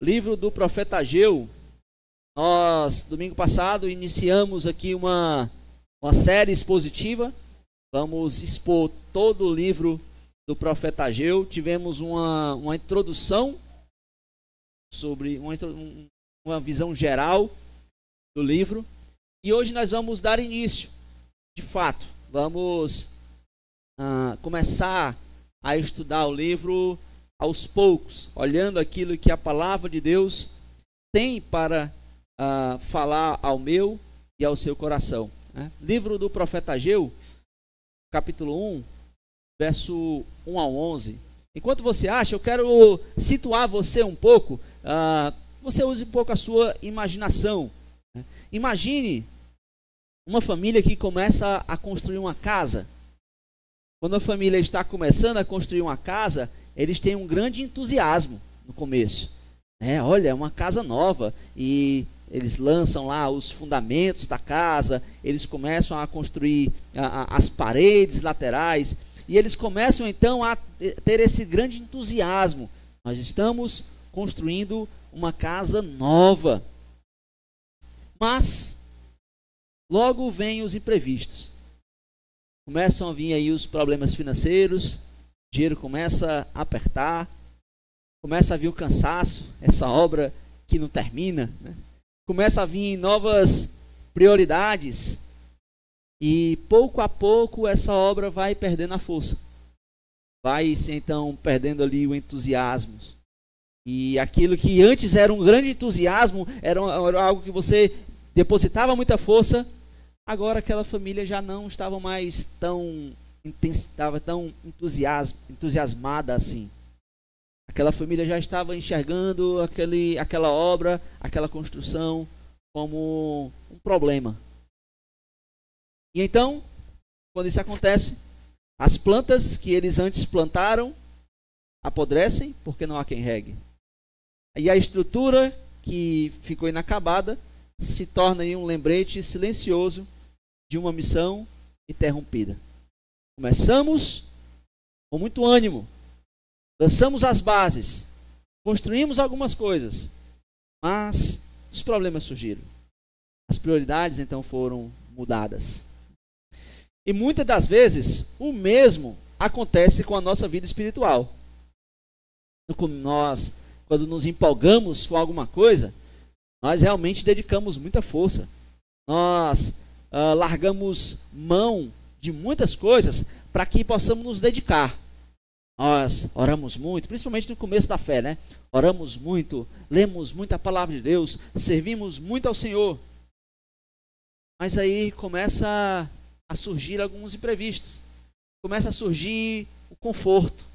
Livro do profeta Ageu. Nós, domingo passado, iniciamos aqui uma série expositiva. Vamos expor todo o livro do profeta Ageu. Tivemos uma introdução sobre uma visão geral do livro. E hoje nós vamos dar início, de fato. Vamos começar a estudar o livro aos poucos, olhando aquilo que a palavra de Deus tem para falar ao meu e ao seu coração. Livro do profeta Ageu, capítulo 1, verso 1 ao 11. Enquanto você acha, eu quero situar você um pouco, você use um pouco a sua imaginação. Imagine uma família que começa a construir uma casa. Quando a família está começando a construir uma casa, eles têm um grande entusiasmo no começo. Olha, é uma casa nova, e eles lançam lá os fundamentos da casa, eles começam a construir as paredes laterais, e eles começam então a ter esse grande entusiasmo. Nós estamos construindo uma casa nova. Mas logo vêm os imprevistos. Começam a vir aí os problemas financeiros, o dinheiro começa a apertar, começa a vir o cansaço, essa obra que não termina, Começa a vir novas prioridades, e pouco a pouco essa obra vai perdendo a força. Vai-se então perdendo ali o entusiasmo. E aquilo que antes era um grande entusiasmo, era algo que você depositava muita força, agora aquela família já não estava mais tão entusiasmada assim. Aquela família já estava enxergando aquela obra, aquela construção como um problema. E então, quando isso acontece, as plantas que eles antes plantaram apodrecem porque não há quem regue. E a estrutura que ficou inacabada se torna aí um lembrete silencioso de uma missão interrompida. Começamos com muito ânimo, lançamos as bases, construímos algumas coisas, mas os problemas surgiram. As prioridades então foram mudadas. E muitas das vezes o mesmo acontece com a nossa vida espiritual. Quando nos empolgamos com alguma coisa, nós realmente dedicamos muita força. Nós largamos mão de muitas coisas para que possamos nos dedicar. Nós oramos muito, principalmente no começo da fé, Oramos muito, lemos muito a palavra de Deus, servimos muito ao Senhor. Mas aí começa a surgir alguns imprevistos. Começa a surgir o conforto.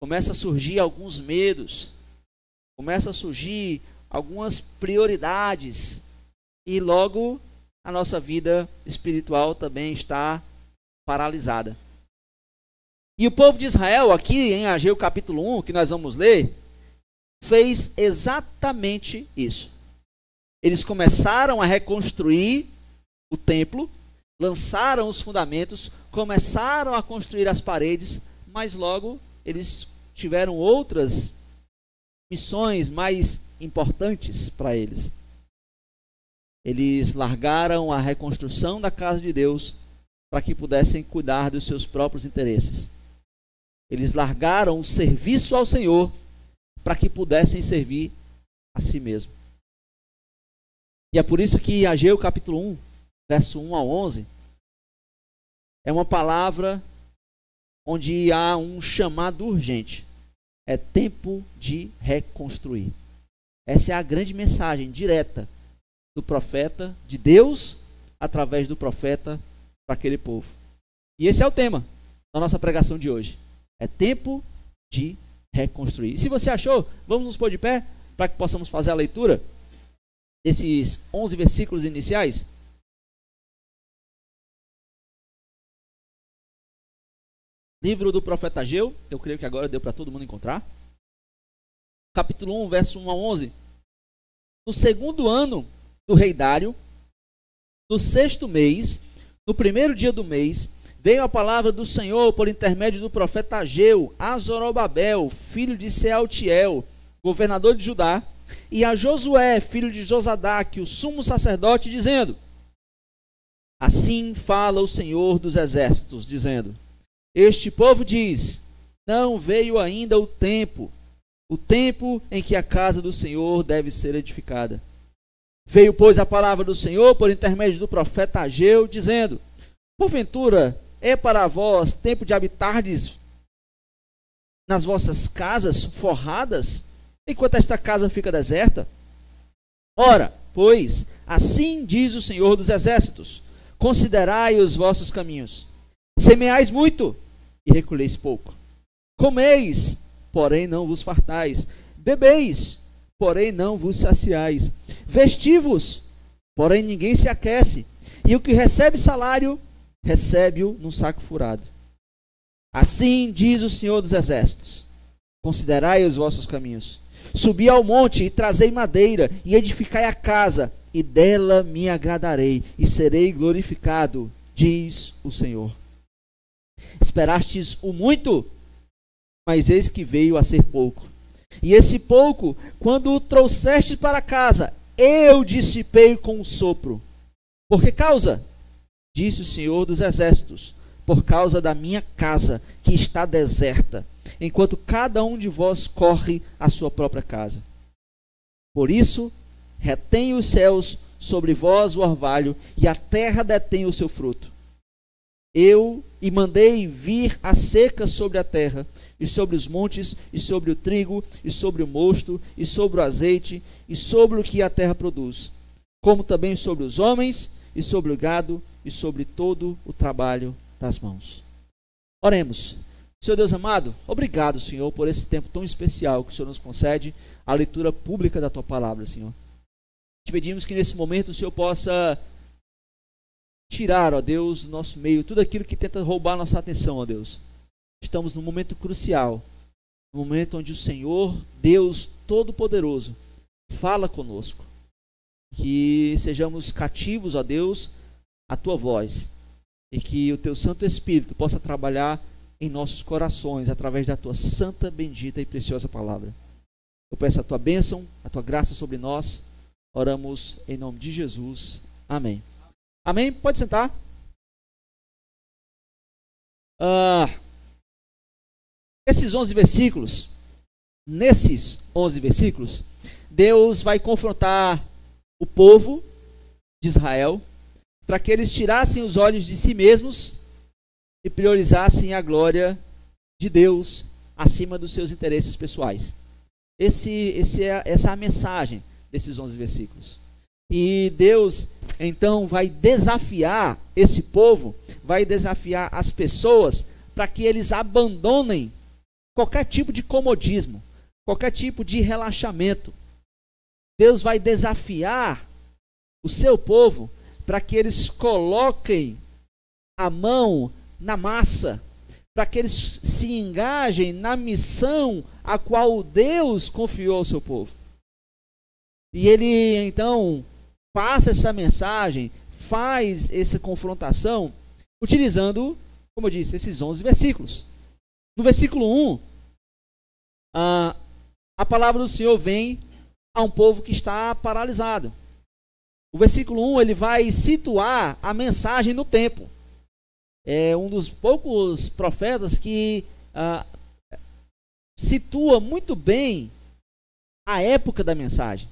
Começa a surgir alguns medos. Começa a surgir algumas prioridades. E logo a nossa vida espiritual também está paralisada. E o povo de Israel, aqui em Ageu capítulo 1, que nós vamos ler, fez exatamente isso. Eles começaram a reconstruir o templo, lançaram os fundamentos, começaram a construir as paredes, mas logo eles tiveram outras missões mais importantes para eles. Eles largaram a reconstrução da casa de Deus para que pudessem cuidar dos seus próprios interesses. Eles largaram o serviço ao Senhor para que pudessem servir a si mesmo. E é por isso que Ageu capítulo 1, verso 1 ao 11, é uma palavra onde há um chamado urgente. É tempo de reconstruir. Essa é a grande mensagem direta do profeta, de Deus, através do profeta, para aquele povo. E esse é o tema da nossa pregação de hoje. É tempo de reconstruir. E se você achou, vamos nos pôr de pé para que possamos fazer a leitura desses 11 versículos iniciais. Livro do profeta Ageu, eu creio que agora deu para todo mundo encontrar. Capítulo 1, verso 1 a 11. No segundo ano do rei Dário, no 6º mês, no 1º dia do mês, veio a palavra do Senhor por intermédio do profeta Ageu a Zorobabel, filho de Sealtiel, governador de Judá, e a Josué, filho de Josadaque, o sumo sacerdote, dizendo: assim fala o Senhor dos exércitos, dizendo: este povo diz, não veio ainda o tempo em que a casa do Senhor deve ser edificada. Veio, pois, a palavra do Senhor por intermédio do profeta Ageu, dizendo: porventura é para vós tempo de habitardes nas vossas casas forradas, enquanto esta casa fica deserta? Ora, pois, assim diz o Senhor dos exércitos: considerai os vossos caminhos. Semeais muito e recolheis pouco. Comeis, porém não vos fartais. Bebeis, porém não vos saciais. Vestivos, porém ninguém se aquece. E o que recebe salário, recebe-o num saco furado. Assim diz o Senhor dos exércitos: considerai os vossos caminhos. Subi ao monte e trazei madeira, e edificai a casa, e dela me agradarei, e serei glorificado, diz o Senhor. Esperastes o muito, mas eis que veio a ser pouco. E esse pouco, quando o trouxeste para casa, eu dissipei com um sopro. Por que causa? Disse o Senhor dos exércitos: por causa da minha casa, que está deserta, enquanto cada um de vós corre à sua própria casa. Por isso, retém os céus sobre vós o orvalho, e a terra detém o seu fruto. Eu mandei vir a seca sobre a terra, e sobre os montes, e sobre o trigo, e sobre o mosto, e sobre o azeite, e sobre o que a terra produz, como também sobre os homens, e sobre o gado, e sobre todo o trabalho das mãos. Oremos. Senhor Deus amado, obrigado, Senhor, por esse tempo tão especial que o Senhor nos concede, a leitura pública da Tua Palavra, Senhor. Te pedimos que nesse momento o Senhor possa tirar, ó Deus, do nosso meio tudo aquilo que tenta roubar nossa atenção, ó Deus. Estamos num momento crucial, num momento onde o Senhor, Deus Todo-Poderoso, fala conosco. Que sejamos cativos, ó Deus, à Tua voz, e que o Teu Santo Espírito possa trabalhar em nossos corações, através da Tua santa, bendita e preciosa palavra. Eu peço a Tua bênção, a Tua graça sobre nós. Oramos em nome de Jesus. Amém. Amém? Pode sentar. Nesses 11 versículos, Deus vai confrontar o povo de Israel para que eles tirassem os olhos de si mesmos e priorizassem a glória de Deus acima dos seus interesses pessoais. Essa é a mensagem desses 11 versículos. E Deus, então, vai desafiar esse povo, vai desafiar as pessoas para que eles abandonem qualquer tipo de comodismo, qualquer tipo de relaxamento. Deus vai desafiar o seu povo para que eles coloquem a mão na massa, para que eles se engajem na missão a qual Deus confiou ao seu povo. E ele então passa essa mensagem, faz essa confrontação, utilizando, como eu disse, esses 11 versículos. No versículo 1, a palavra do Senhor vem a um povo que está paralisado. O versículo 1, ele vai situar a mensagem no tempo. É um dos poucos profetas que situa muito bem a época da mensagem.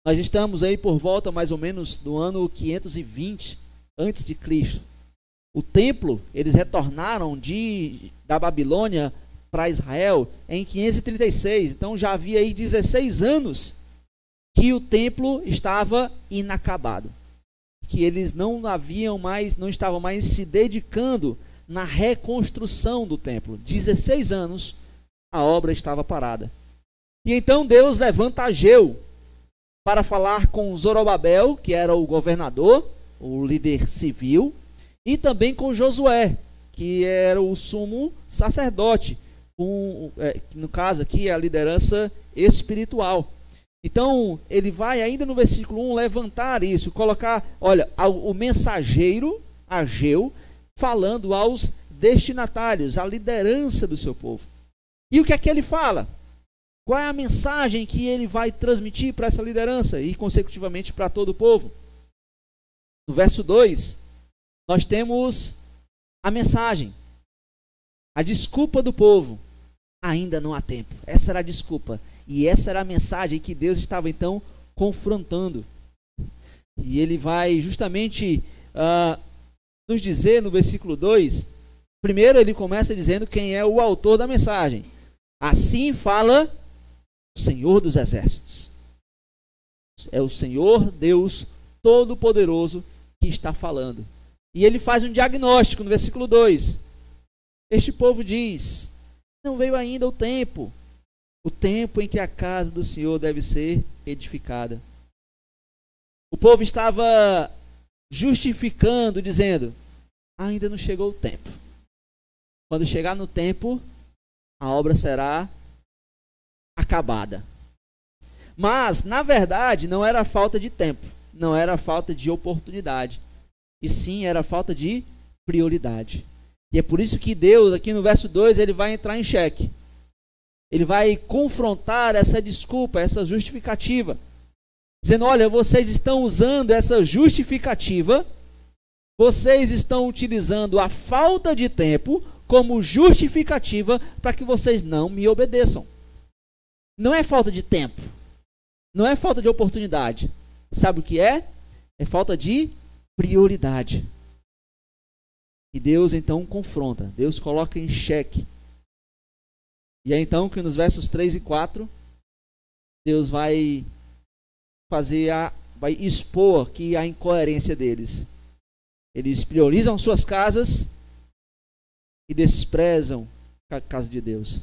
Nós estamos aí por volta mais ou menos do ano 520 antes de Cristo. O templo, eles retornaram da Babilônia para Israel em 536. Então já havia aí 16 anos que o templo estava inacabado, que eles não estavam mais se dedicando na reconstrução do templo. 16 anos a obra estava parada. E então Deus levanta Ageu para falar com Zorobabel, que era o governador, o líder civil, e também com Josué, que era o sumo sacerdote, no caso aqui a liderança espiritual. Então, ele vai ainda no versículo 1 levantar isso, colocar, olha, o mensageiro, Ageu, falando aos destinatários, à liderança do seu povo. E o que é que ele fala? Qual é a mensagem que ele vai transmitir para essa liderança e, consecutivamente, para todo o povo? No verso 2, nós temos a mensagem, a desculpa do povo. Ainda não há tempo. Essa era a desculpa. E essa era a mensagem que Deus estava, então, confrontando. E ele vai justamente nos dizer no versículo 2, primeiro ele começa dizendo quem é o autor da mensagem. Assim fala o Senhor dos Exércitos. É o Senhor Deus Todo-Poderoso que está falando. E ele faz um diagnóstico no versículo 2. Este povo diz: não veio ainda o tempo em que a casa do Senhor deve ser edificada. O povo estava justificando, dizendo: ainda não chegou o tempo. Quando chegar no tempo, a obra será acabada. Mas, na verdade, não era falta de tempo, não era falta de oportunidade, e sim era falta de prioridade. E é por isso que Deus, aqui no verso 2, ele vai entrar em xeque. Ele vai confrontar essa desculpa, essa justificativa, dizendo: olha, vocês estão usando essa justificativa, vocês estão utilizando a falta de tempo como justificativa para que vocês não me obedeçam. Não é falta de tempo, não é falta de oportunidade. Sabe o que é? É falta de prioridade. E Deus então confronta, Deus coloca em xeque. E é então que nos versos 3 e 4, Deus vai expor que a incoerência deles. Eles priorizam suas casas e desprezam a casa de Deus.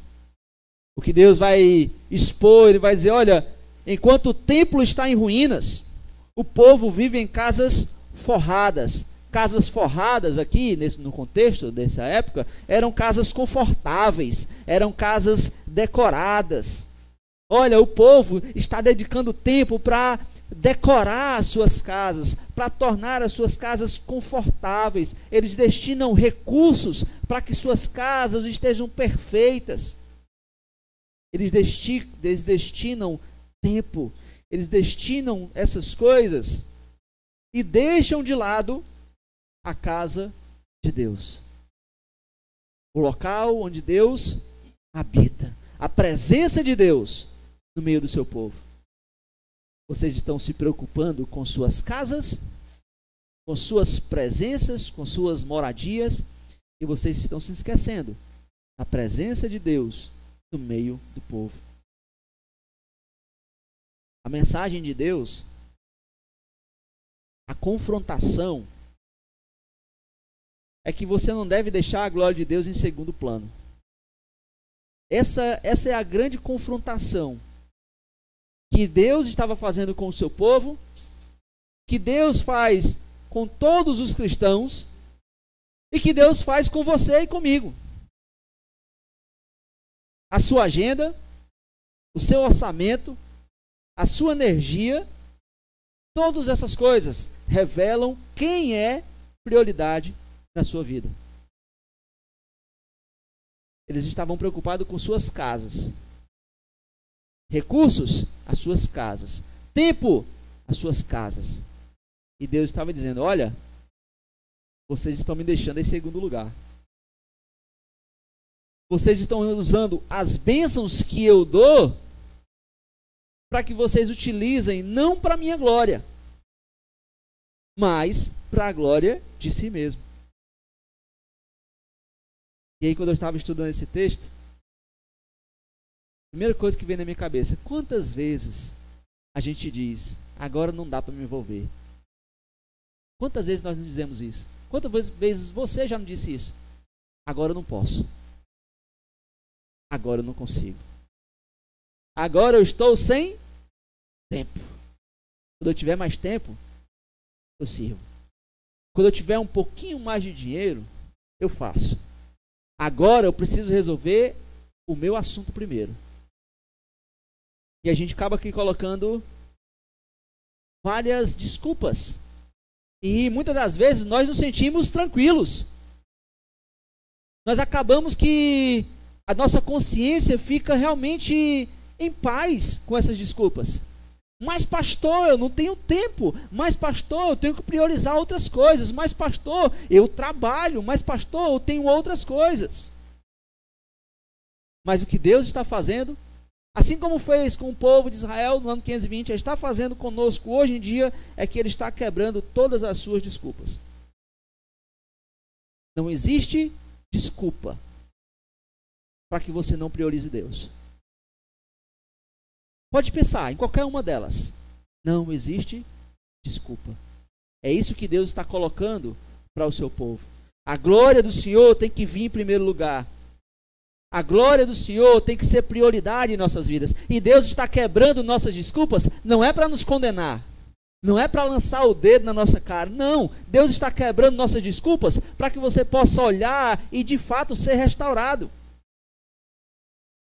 O que Deus vai expor, ele vai dizer: olha, enquanto o templo está em ruínas, o povo vive em casas forradas. Casas forradas aqui, no contexto dessa época, eram casas confortáveis, eram casas decoradas. Olha, o povo está dedicando tempo para decorar as suas casas, para tornar as suas casas confortáveis. Eles destinam recursos para que suas casas estejam perfeitas. Eles destinam tempo, eles destinam essas coisas e deixam de lado a casa de Deus, o local onde Deus habita, a presença de Deus no meio do seu povo. Vocês estão se preocupando com suas casas, com suas presenças, com suas moradias, e vocês estão se esquecendo da presença de Deus no meio do povo. A mensagem de Deus, a confrontação, é que você não deve deixar a glória de Deus em segundo plano. Essa é a grande confrontação que Deus estava fazendo com o seu povo, que Deus faz com todos os cristãos e que Deus faz com você e comigo. A sua agenda, o seu orçamento, a sua energia, todas essas coisas revelam quem é prioridade na sua vida. Eles estavam preocupados com suas casas. Recursos, as suas casas. Tempo, as suas casas. E Deus estava dizendo: olha, vocês estão me deixando em segundo lugar. Vocês estão usando as bênçãos que eu dou para que vocês utilizem não para a minha glória, mas para a glória de si mesmo. E aí, quando eu estava estudando esse texto, a primeira coisa que veio na minha cabeça: quantas vezes a gente diz, agora não dá para me envolver? Quantas vezes nós não dizemos isso? Quantas vezes você já não disse isso? Agora eu não posso. Agora eu não consigo. Agora eu estou sem tempo. Quando eu tiver mais tempo, eu sirvo. Quando eu tiver um pouquinho mais de dinheiro, eu faço. Agora eu preciso resolver o meu assunto primeiro. E a gente acaba aqui colocando várias desculpas. E muitas das vezes nós nos sentimos tranquilos. Nós acabamos que a nossa consciência fica realmente em paz com essas desculpas. Mas pastor, eu não tenho tempo. Mas pastor, eu tenho que priorizar outras coisas. Mas pastor, eu trabalho. Mas pastor, eu tenho outras coisas. Mas o que Deus está fazendo, assim como fez com o povo de Israel no ano 520, Ele está fazendo conosco hoje em dia, é que Ele está quebrando todas as suas desculpas. Não existe desculpa para que você não priorize Deus. Pode pensar em qualquer uma delas. Não existe desculpa. É isso que Deus está colocando para o seu povo. A glória do Senhor tem que vir em primeiro lugar. A glória do Senhor tem que ser prioridade em nossas vidas. E Deus está quebrando nossas desculpas, não é para nos condenar. Não é para lançar o dedo na nossa cara. Não, Deus está quebrando nossas desculpas para que você possa olhar e de fato ser restaurado.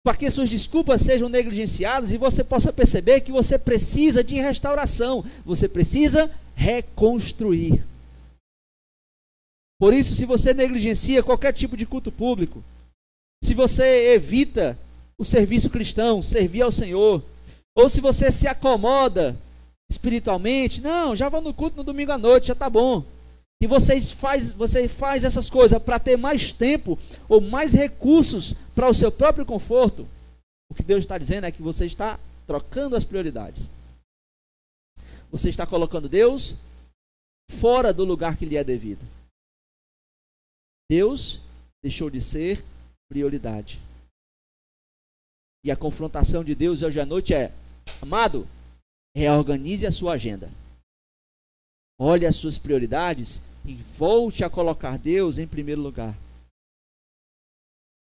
Para que suas desculpas sejam negligenciadas e você possa perceber que você precisa de restauração. Você precisa reconstruir. Por isso, se você negligencia qualquer tipo de culto público, se você evita o serviço cristão, servir ao Senhor, ou se você se acomoda espiritualmente, não, já vou no culto no domingo à noite, já está bom. E você faz essas coisas para ter mais tempo ou mais recursos para o seu próprio conforto. O que Deus está dizendo é que você está trocando as prioridades. Você está colocando Deus fora do lugar que lhe é devido. Deus deixou de ser prioridade. E a confrontação de Deus hoje à noite é: amado, reorganize a sua agenda. Olhe as suas prioridades e volte a colocar Deus em primeiro lugar.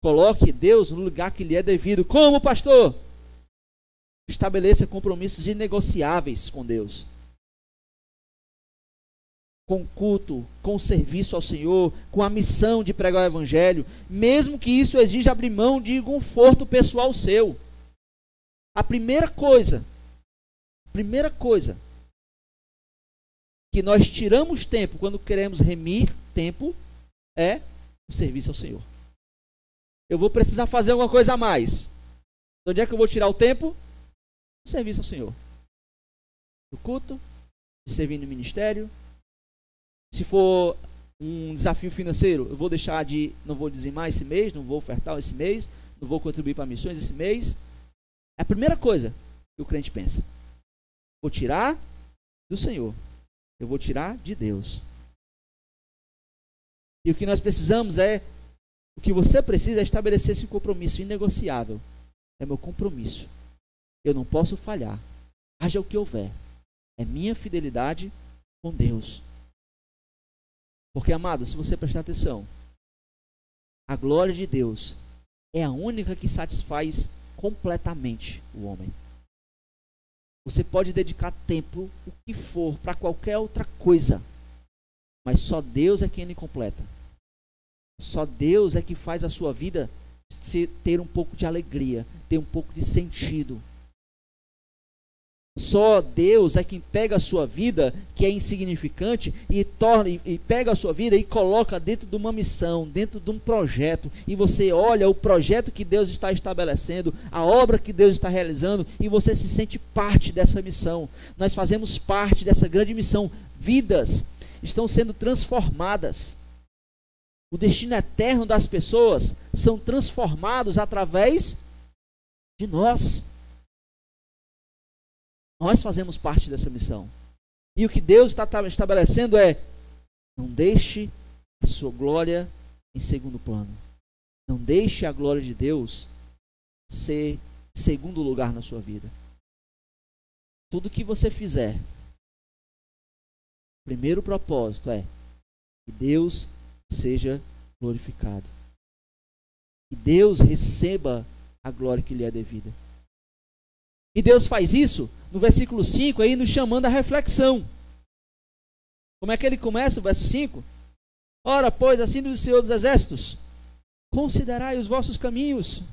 Coloque Deus no lugar que lhe é devido. Como, pastor? Estabeleça compromissos inegociáveis com Deus. Com culto, com serviço ao Senhor, com a missão de pregar o Evangelho, mesmo que isso exija abrir mão de conforto pessoal seu. A primeira coisa que nós tiramos tempo quando queremos remir tempo é o serviço ao Senhor. Eu vou precisar fazer alguma coisa a mais. De onde é que eu vou tirar o tempo? O serviço ao Senhor. Do culto, de servir no ministério. Se for um desafio financeiro, eu vou não vou dizimar esse mês, não vou ofertar esse mês, não vou contribuir para missões esse mês. É a primeira coisa que o crente pensa. Vou tirar do Senhor. Eu vou tirar de Deus. E o que nós precisamos o que você precisa é estabelecer esse compromisso inegociável. É meu compromisso. Eu não posso falhar. Haja o que houver. É minha fidelidade com Deus. Porque, amado, se você prestar atenção, a glória de Deus é a única que satisfaz completamente o homem. Você pode dedicar tempo, o que for, para qualquer outra coisa, mas só Deus é quem lhe completa. Só Deus é que faz a sua vida ter um pouco de alegria, ter um pouco de sentido. Só Deus é quem pega a sua vida, que é insignificante, e pega a sua vida e coloca dentro de uma missão, dentro de um projeto, e você olha o projeto que Deus está estabelecendo, a obra que Deus está realizando, e você se sente parte dessa missão. Nós fazemos parte dessa grande missão. Vidas estão sendo transformadas. O destino eterno das pessoas são transformados através de nós. Nós fazemos parte dessa missão. E o que Deus está estabelecendo é: não deixe a sua glória em segundo plano. Não deixe a glória de Deus ser segundo lugar na sua vida. Tudo que você fizer, o primeiro propósito é que Deus seja glorificado. Que Deus receba a glória que lhe é devida. E Deus faz isso no versículo 5, aí nos chamando à reflexão. Como é que ele começa o verso 5? Ora, pois, assim diz o Senhor dos Exércitos, considerai os vossos caminhos.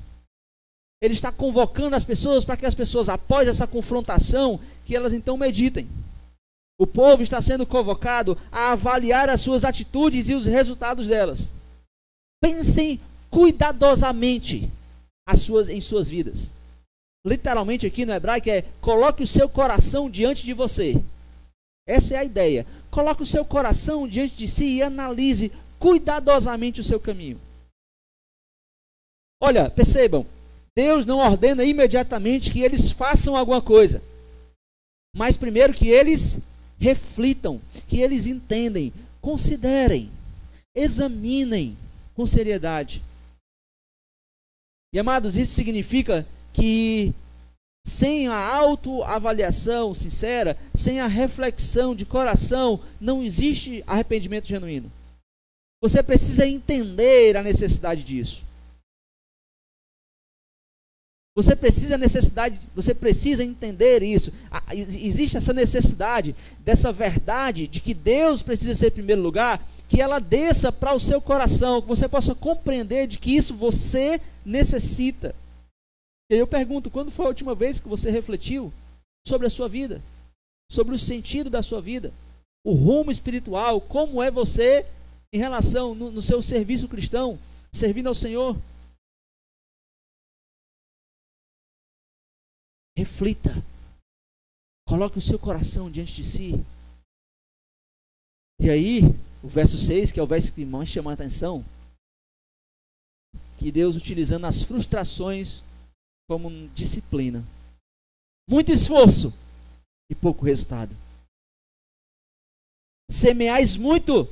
Ele está convocando as pessoas para que as pessoas, após essa confrontação, que elas então meditem. O povo está sendo convocado a avaliar as suas atitudes e os resultados delas. Pensem cuidadosamente em suas vidas. literalmente aqui no hebraico é: coloque o seu coração diante de você. Essa é a ideia. Coloque o seu coração diante de si e analise cuidadosamente o seu caminho. Olha, percebam, Deus não ordena imediatamente que eles façam alguma coisa, mas primeiro que eles reflitam, que eles entendem, considerem, examinem com seriedade. E amados, isso significa que sem a autoavaliação sincera, sem a reflexão de coração, não existe arrependimento genuíno. Você precisa entender a necessidade disso. Você precisa entender isso. Existe essa necessidade, dessa verdade de que Deus precisa ser em primeiro lugar, que ela desça para o seu coração, que você possa compreender de que isso você necessita. E eu pergunto, quando foi a última vez que você refletiu sobre a sua vida? Sobre o sentido da sua vida? O rumo espiritual, como é você em relação no seu serviço cristão, servindo ao Senhor? Reflita. Coloque o seu coração diante de si. E aí, o verso 6, que é o verso que mais chama a atenção, que Deus utilizando as frustrações como disciplina. Muito esforço e pouco resultado. Semeais muito,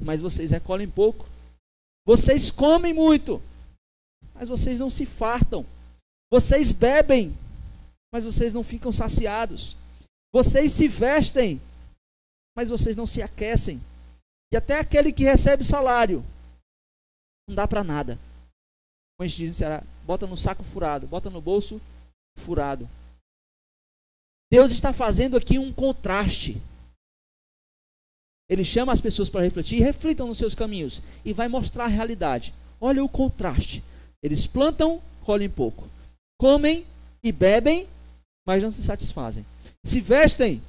mas vocês recolhem pouco. Vocês comem muito, mas vocês não se fartam. Vocês bebem, mas vocês não ficam saciados. Vocês se vestem, mas vocês não se aquecem. E até aquele que recebe salário, não dá para nada. Como a gente diz no Ceará, bota no saco furado, bota no bolso furado. Deus está fazendo aqui um contraste. Ele chama as pessoas para refletir, reflitam nos seus caminhos, e vai mostrar a realidade. Olha o contraste. Eles plantam, colhem pouco. Comem e bebem, mas não se satisfazem. Se vestem,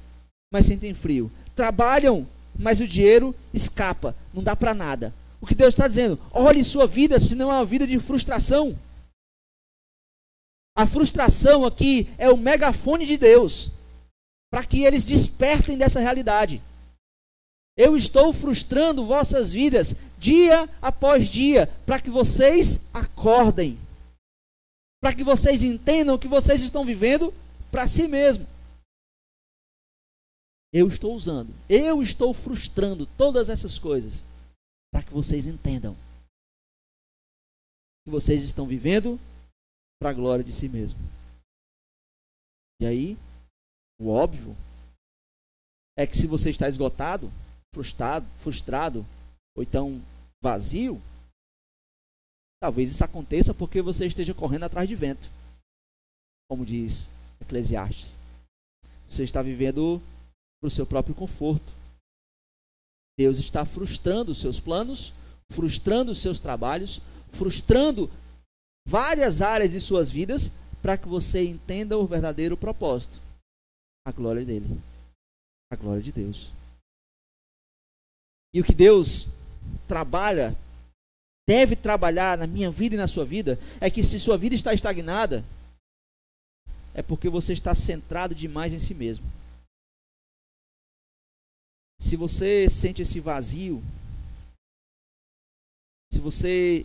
mas sentem frio. Trabalham, mas o dinheiro escapa. Não dá para nada. O que Deus está dizendo? Olhe sua vida, se não é uma vida de frustração. A frustração aqui é o megafone de Deus, para que eles despertem dessa realidade. Eu estou frustrando vossas vidas dia após dia, para que vocês acordem. Para que vocês entendam que vocês estão vivendo para si mesmo. Eu estou frustrando todas essas coisas para que vocês entendam que vocês estão vivendo para a glória de si mesmo. E aí, o óbvio é que se você está esgotado, frustrado, ou então vazio, talvez isso aconteça porque você esteja correndo atrás de vento, como diz Eclesiastes. Você está vivendo para o seu próprio conforto. Deus está frustrando os seus planos, frustrando os seus trabalhos, frustrando várias áreas de suas vidas, para que você entenda o verdadeiro propósito, a glória dele, a glória de Deus. E o que Deus trabalha, deve trabalhar na minha vida e na sua vida, é que se sua vida está estagnada, é porque você está centrado demais em si mesmo. Se você sente esse vazio, se você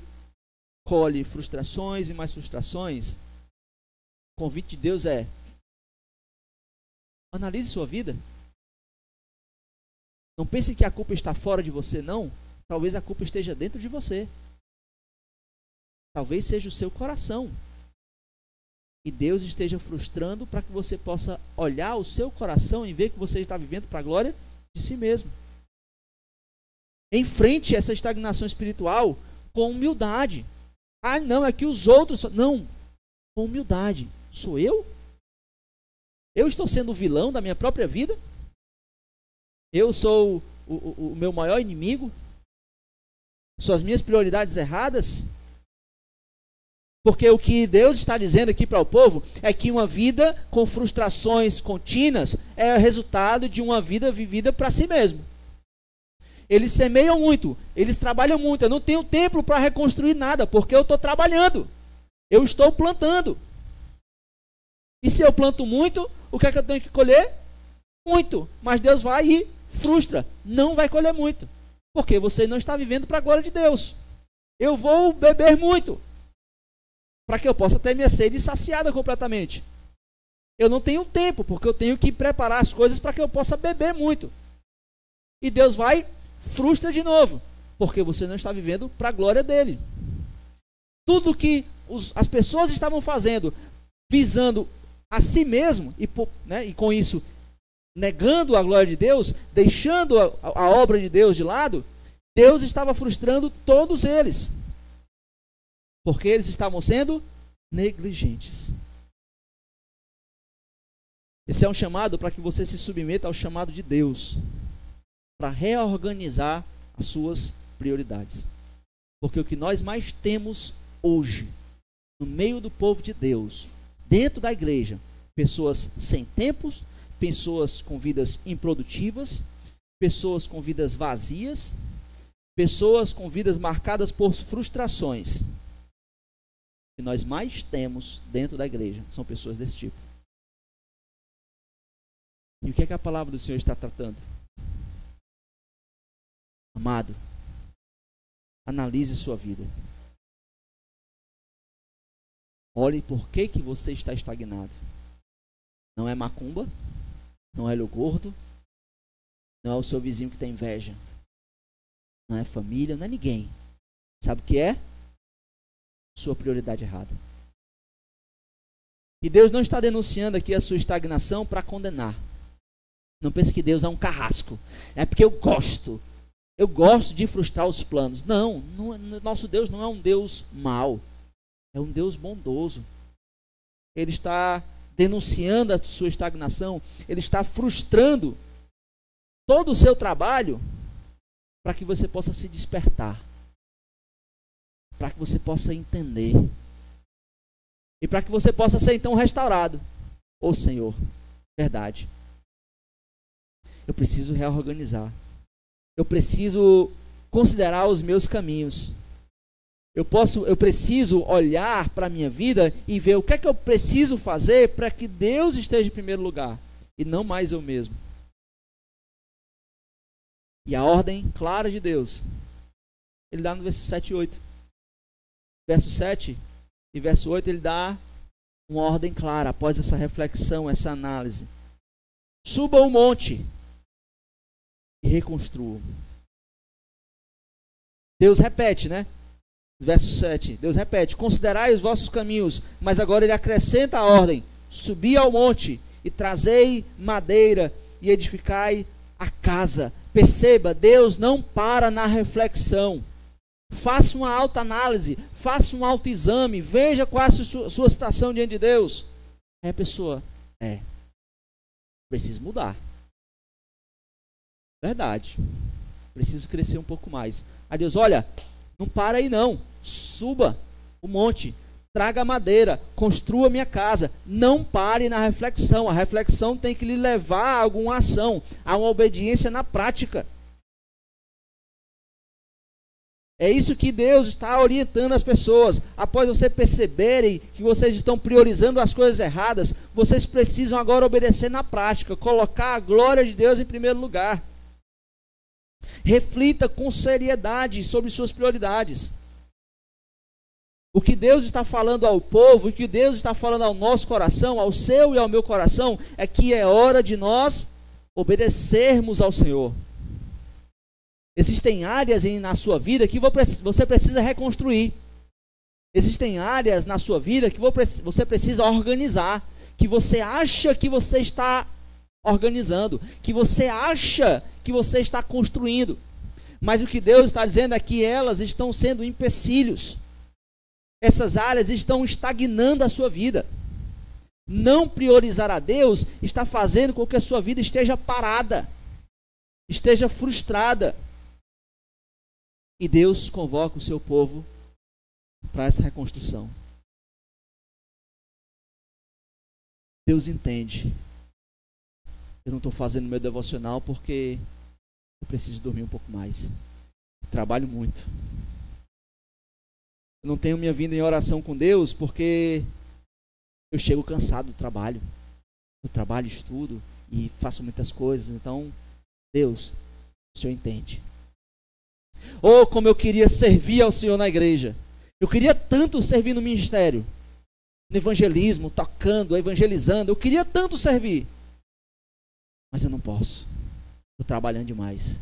colhe frustrações e mais frustrações, o convite de Deus é: analise sua vida. Não pense que a culpa está fora de você, não. Talvez a culpa esteja dentro de você. Talvez seja o seu coração. E Deus esteja frustrando para que você possa olhar o seu coração e ver que você está vivendo para a glória de si mesmo. Enfrente essa estagnação espiritual com humildade. Ah, não, é que os outros... Não, com humildade. Sou eu? Eu estou sendo o vilão da minha própria vida? Eu sou o meu maior inimigo? São as minhas prioridades erradas? Porque o que Deus está dizendo aqui para o povo é que uma vida com frustrações contínuas é o resultado de uma vida vivida para si mesmo. Eles semeiam muito, eles trabalham muito. Eu não tenho tempo para reconstruir nada, porque eu estou trabalhando. Eu estou plantando. E se eu planto muito, o que é que eu tenho que colher? Muito. Mas Deus vai e frustra. Não vai colher muito. Porque você não está vivendo para a glória de Deus. Eu vou beber muito, para que eu possa ter minha sede saciada completamente. Eu não tenho tempo, porque eu tenho que preparar as coisas para que eu possa beber muito. E Deus vai, frustra de novo, porque você não está vivendo para a glória dele. Tudo que as pessoas estavam fazendo, visando a si mesmo, e com isso, negando a glória de Deus, deixando a obra de Deus de lado, Deus estava frustrando todos eles, porque eles estavam sendo negligentes. Esse é um chamado para que você se submeta ao chamado de Deus, para reorganizar as suas prioridades. Porque o que nós mais temos hoje, no meio do povo de Deus, dentro da igreja, pessoas sem tempos, pessoas com vidas improdutivas, pessoas com vidas vazias, pessoas com vidas marcadas por frustrações. O que nós mais temos dentro da igreja são pessoas desse tipo. E o que é que a palavra do Senhor está tratando? Amado, analise sua vida. Olhe por que você está estagnado. Não é macumba, não é olho gordo, não é o seu vizinho que tem inveja, não é família, não é ninguém. Sabe o que é? Sua prioridade errada. E Deus não está denunciando aqui a sua estagnação para condenar. Não pense que Deus é um carrasco. É porque eu gosto de frustrar os planos. Não, nosso Deus não é um Deus mau. É um Deus bondoso. Ele está denunciando a sua estagnação. Ele está frustrando todo o seu trabalho para que você possa se despertar. Para que você possa entender. E para que você possa ser então restaurado. Ô Senhor, verdade. Eu preciso reorganizar. Eu preciso considerar os meus caminhos. Eu preciso olhar para a minha vida e ver o que é que eu preciso fazer para que Deus esteja em primeiro lugar e não mais eu mesmo. E a ordem clara de Deus, ele dá no verso 7 e 8. Verso 7 e verso 8 ele dá uma ordem clara após essa reflexão, essa análise. Suba o monte e reconstrua. Deus repete, né? Verso 7, Deus repete: considerai os vossos caminhos, mas agora ele acrescenta a ordem: subi ao monte e trazei madeira e edificai a casa. Perceba, Deus não para na reflexão. Faça uma autoanálise, faça um autoexame, veja qual é a sua situação diante de Deus. Aí a pessoa, preciso mudar. Verdade, preciso crescer um pouco mais. Aí Deus, olha, não para aí não, suba o monte, traga madeira, construa minha casa. Não pare na reflexão. A reflexão tem que lhe levar a alguma ação, a uma obediência na prática. É isso que Deus está orientando as pessoas. Após você perceberem que vocês estão priorizando as coisas erradas, vocês precisam agora obedecer na prática, colocar a glória de Deus em primeiro lugar. Reflita com seriedade sobre suas prioridades. O que Deus está falando ao povo, o que Deus está falando ao nosso coração, ao seu e ao meu coração, é que é hora de nós obedecermos ao Senhor. Existem áreas na sua vida que você precisa reconstruir. Existem áreas na sua vida que você precisa organizar, que você acha que você está organizando, que você acha que você está construindo. Mas o que Deus está dizendo é que elas estão sendo empecilhos. Essas áreas estão estagnando a sua vida. Não priorizar a Deus está fazendo com que a sua vida esteja parada, esteja frustrada. E Deus convoca o seu povo para essa reconstrução. Deus entende. Eu não estou fazendo meu devocional porque eu preciso dormir um pouco mais. Eu trabalho muito. Eu não tenho minha vida em oração com Deus porque Eu chego cansado do trabalho. Eu trabalho, estudo e faço muitas coisas. Então, Deus, o Senhor entende. Ou como eu queria servir ao Senhor na igreja. Eu queria tanto servir no ministério, no evangelismo, tocando, evangelizando. Eu queria tanto servir. Mas eu não posso. Estou trabalhando demais.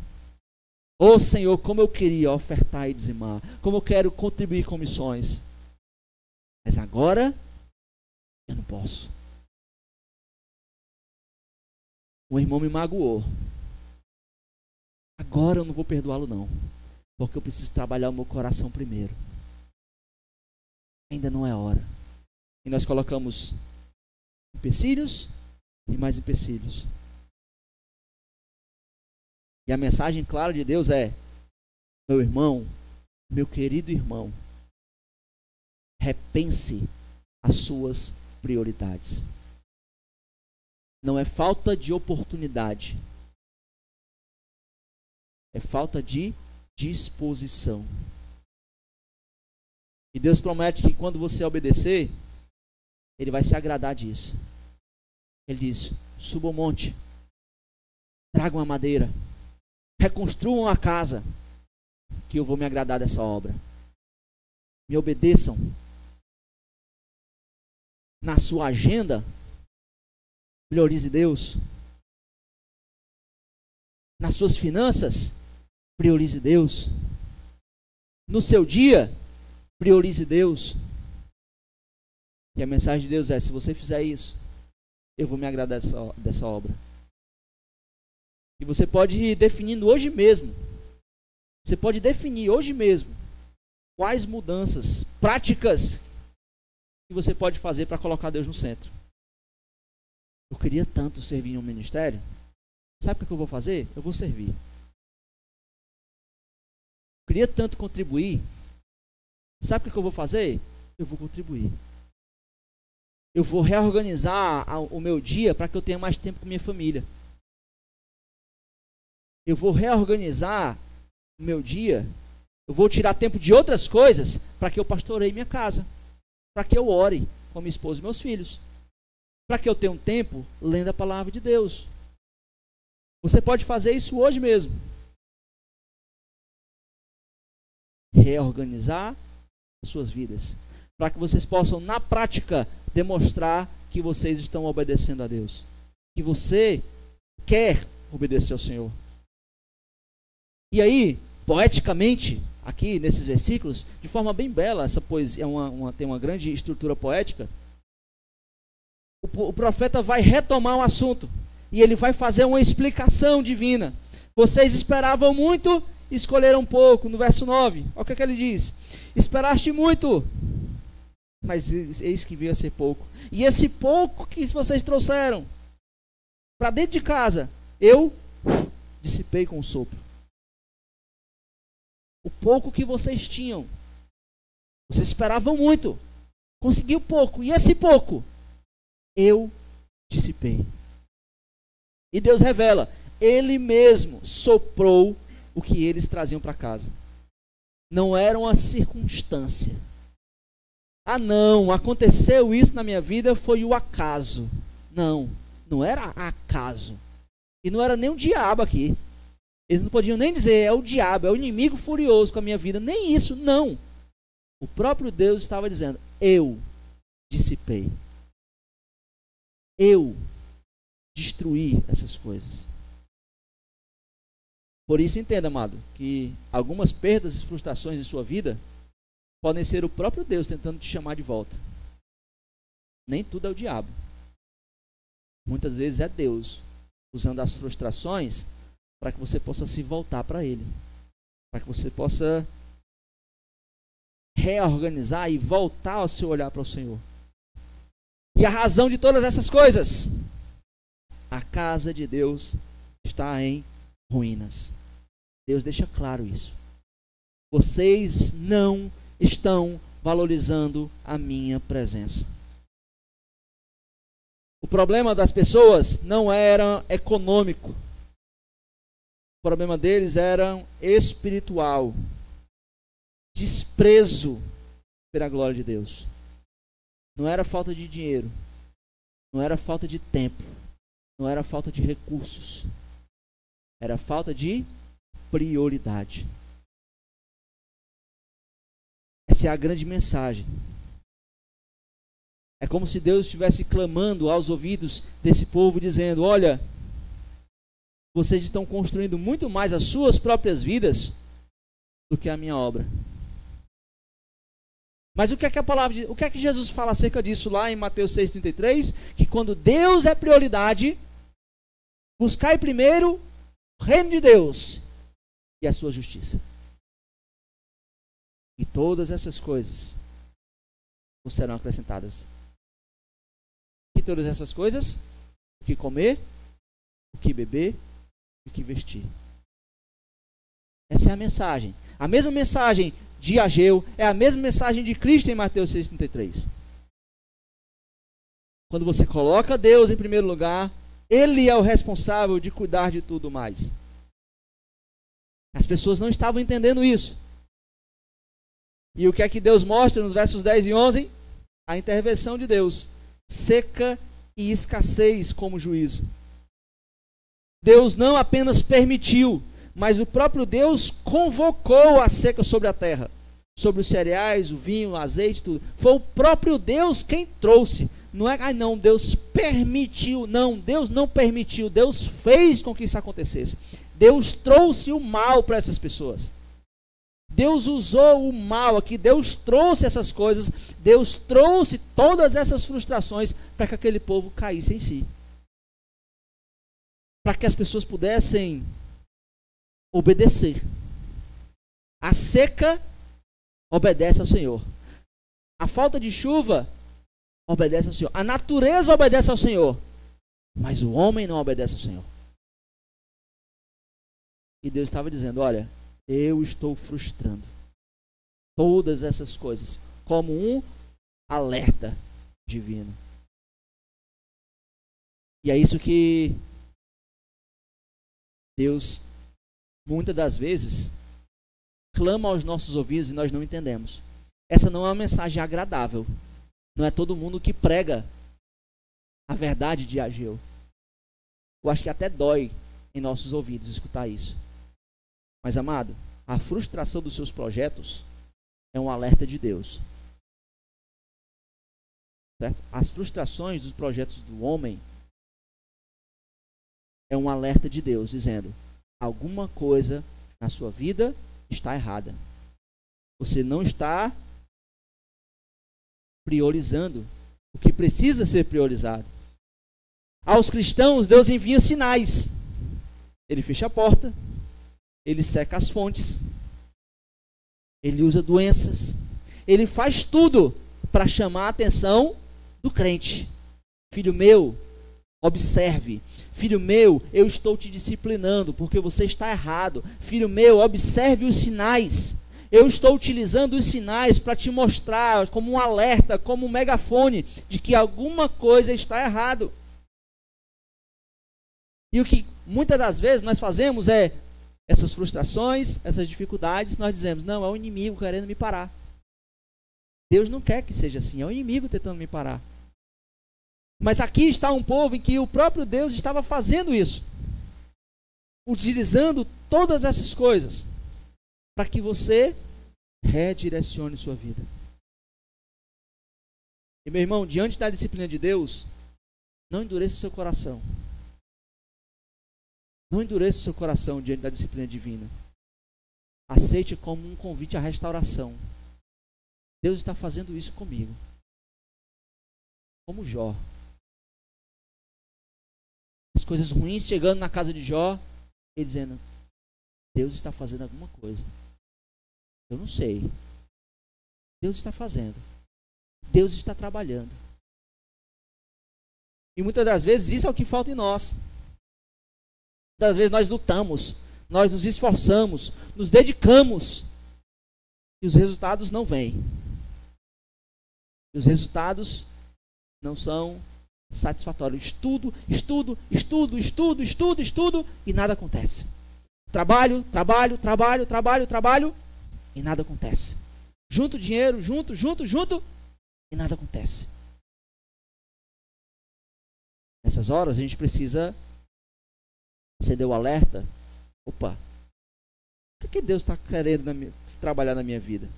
Ô Senhor, como eu queria ofertar e dizimar. Como eu quero contribuir com missões. Mas agora, eu não posso. O irmão me magoou. Agora eu não vou perdoá-lo não. Porque eu preciso trabalhar o meu coração primeiro. Ainda não é hora. E nós colocamos empecilhos e mais empecilhos. E a mensagem clara de Deus é: meu irmão, meu querido irmão, repense as suas prioridades. Não é falta de oportunidade, é falta de disposição. E Deus promete que quando você obedecer, Ele vai se agradar disso. Ele diz: suba o monte, tragam a madeira, reconstruam a casa, que eu vou me agradar dessa obra. Me obedeçam. Na sua agenda, priorize Deus. Nas suas finanças, priorize Deus. No seu dia, priorize Deus. E a mensagem de Deus é: se você fizer isso, eu vou me agradar dessa obra. E você pode ir definindo hoje mesmo. Você pode definir hoje mesmo quais mudanças práticas que você pode fazer para colocar Deus no centro. Eu queria tanto servir em um ministério. Sabe o que eu vou fazer? Eu vou servir. Eu queria tanto contribuir. Sabe o que eu vou fazer? Eu vou contribuir. Eu vou reorganizar o meu dia para que eu tenha mais tempo com minha família. Eu vou reorganizar o meu dia. Eu vou tirar tempo de outras coisas para que eu pastoreie minha casa. Para que eu ore com minha esposa e meus filhos. Para que eu tenha um tempo lendo a palavra de Deus. Você pode fazer isso hoje mesmo. Reorganizar as suas vidas. Para que vocês possam, na prática, demonstrar que vocês estão obedecendo a Deus. Que você quer obedecer ao Senhor. E aí, poeticamente, aqui nesses versículos, de forma bem bela, essa poesia tem uma grande estrutura poética. O profeta vai retomar um assunto e ele vai fazer uma explicação divina. Vocês esperavam muito e escolheram pouco. No verso 9, olha o que ele diz: esperaste muito, mas eis que veio a ser pouco. E esse pouco que vocês trouxeram para dentro de casa, eu dissipei com o sopro. O pouco que vocês tinham, vocês esperavam muito, conseguiu pouco, e esse pouco eu dissipei. E Deus revela: Ele mesmo soprou o que eles traziam para casa. Não era uma circunstância. Ah não, aconteceu isso na minha vida, foi o acaso. Não, não era acaso. E não era nem o diabo aqui. Eles não podiam nem dizer: é o diabo, é o inimigo furioso com a minha vida. Nem isso, não. O próprio Deus estava dizendo: eu dissipei. Eu destruí essas coisas. Por isso, entenda, amado, que algumas perdas e frustrações em sua vida podem ser o próprio Deus tentando te chamar de volta. Nem tudo é o diabo. Muitas vezes é Deus usando as frustrações para que você possa se voltar para Ele. Para que você possa reorganizar e voltar o seu olhar para o Senhor. E a razão de todas essas coisas: a casa de Deus está em ruínas. Deus deixa claro isso. Vocês não estão valorizando a minha presença. O problema das pessoas não era econômico. O problema deles era espiritual. Desprezo pela glória de Deus. Não era falta de dinheiro, não era falta de tempo, não era falta de recursos, era falta de prioridade. Essa é a grande mensagem. É como se Deus estivesse clamando aos ouvidos desse povo, dizendo: olha, vocês estão construindo muito mais as suas próprias vidas do que a minha obra. Mas o que é que a palavra diz? O que é que Jesus fala acerca disso lá em Mateus 6,33? Que quando Deus é prioridade, buscai primeiro o reino de Deus e a sua justiça. E todas essas coisas vos serão acrescentadas. E todas essas coisas: o que comer, o que beber, o que vestir. Essa é a mensagem. A mesma mensagem de Ageu é a mesma mensagem de Cristo em Mateus 6,33. Quando você coloca Deus em primeiro lugar, Ele é o responsável de cuidar de tudo mais. As pessoas não estavam entendendo isso. E o que é que Deus mostra nos versos 10 e 11? A intervenção de Deus. Seca e escassez como juízo. Deus não apenas permitiu, mas o próprio Deus convocou a seca sobre a terra. Sobre os cereais, o vinho, o azeite, tudo. Foi o próprio Deus quem trouxe. Não é, não, Deus permitiu. Não, Deus não permitiu. Deus fez com que isso acontecesse. Deus trouxe o mal para essas pessoas. Deus usou o mal aqui, Deus trouxe essas coisas, Deus trouxe todas essas frustrações para que aquele povo caísse em si. Para que as pessoas pudessem obedecer. A seca obedece ao Senhor. A falta de chuva obedece ao Senhor. A natureza obedece ao Senhor. Mas o homem não obedece ao Senhor. E Deus estava dizendo: olha, eu estou frustrando todas essas coisas como um alerta divino. E é isso que Deus, muitas das vezes, clama aos nossos ouvidos e nós não entendemos. Essa não é uma mensagem agradável. Não é todo mundo que prega a verdade de Ageu. Eu acho que até dói em nossos ouvidos escutar isso. Mas, amado, a frustração dos seus projetos é um alerta de Deus. Certo? As frustrações dos projetos do homem é um alerta de Deus, dizendo: alguma coisa na sua vida está errada. Você não está priorizando o que precisa ser priorizado. Aos cristãos, Deus envia sinais. Ele fecha a porta. Ele seca as fontes. Ele usa doenças. Ele faz tudo para chamar a atenção do crente. Filho meu, observe. Filho meu, eu estou te disciplinando porque você está errado. Filho meu, observe os sinais. Eu estou utilizando os sinais para te mostrar como um alerta, como um megafone de que alguma coisa está errado. E o que muitas das vezes nós fazemos é essas frustrações, essas dificuldades, nós dizemos: não, é o inimigo querendo me parar. Deus não quer que seja assim, é o inimigo tentando me parar. Mas aqui está um povo em que o próprio Deus estava fazendo isso, utilizando todas essas coisas para que você redirecione sua vida. E meu irmão, diante da disciplina de Deus, não endureça o seu coração. Não endureça o seu coração diante da disciplina divina. Aceite como um convite à restauração. Deus está fazendo isso comigo. Como Jó. As coisas ruins chegando na casa de Jó, ele dizendo: Deus está fazendo alguma coisa. Eu não sei. Deus está fazendo. Deus está trabalhando. E muitas das vezes isso é o que falta em nós. Muitas vezes nós lutamos, nós nos esforçamos, nos dedicamos e os resultados não vêm. E os resultados não são satisfatórios. Estudo e nada acontece. Trabalho e nada acontece. Junto dinheiro, junto e nada acontece. Nessas horas a gente precisa acender o alerta. Opa, o que Deus está querendo trabalhar na minha vida?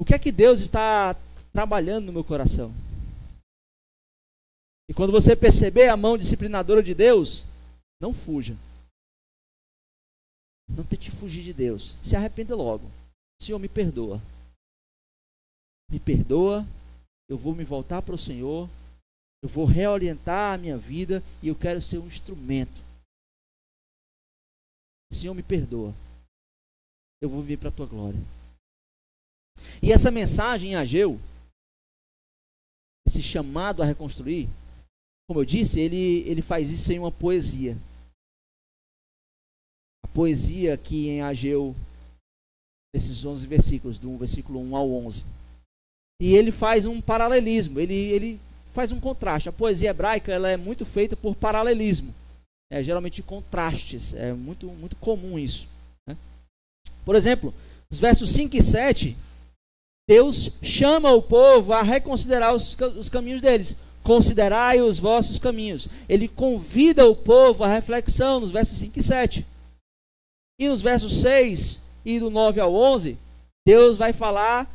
O que é que Deus está trabalhando no meu coração? E quando você perceber a mão disciplinadora de Deus, não fuja. Não tente fugir de Deus. Se arrependa logo. Senhor, me perdoa. Me perdoa. Eu vou me voltar para o Senhor. Eu vou reorientar a minha vida e eu quero ser um instrumento. Senhor, me perdoa. Eu vou viver para a tua glória. E essa mensagem em Ageu, esse chamado a reconstruir, como eu disse, ele faz isso em uma poesia. A poesia aqui em Ageu, esses 11 versículos, do versículo 1 ao 11. E ele faz um paralelismo, ele faz um contraste. A poesia hebraica ela é muito feita por paralelismo. Geralmente contrastes, é muito comum isso. Né? Por exemplo, nos versos 5 e 7, Deus chama o povo a reconsiderar os caminhos deles. Considerai os vossos caminhos. Ele convida o povo à reflexão nos versos 5 e 7. E nos versos 6 e do 9 ao 11, Deus vai falar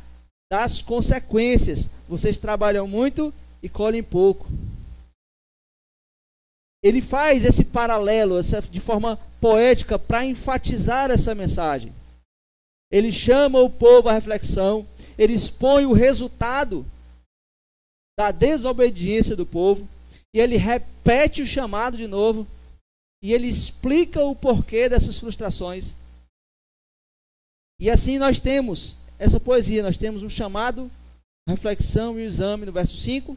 das consequências. Vocês trabalham muito e colhem pouco. Ele faz esse paralelo de forma poética para enfatizar essa mensagem. Ele chama o povo à reflexão. Ele expõe o resultado da desobediência do povo, e ele repete o chamado de novo, e ele explica o porquê dessas frustrações. E assim nós temos essa poesia, nós temos um chamado, a reflexão e o exame no verso 5,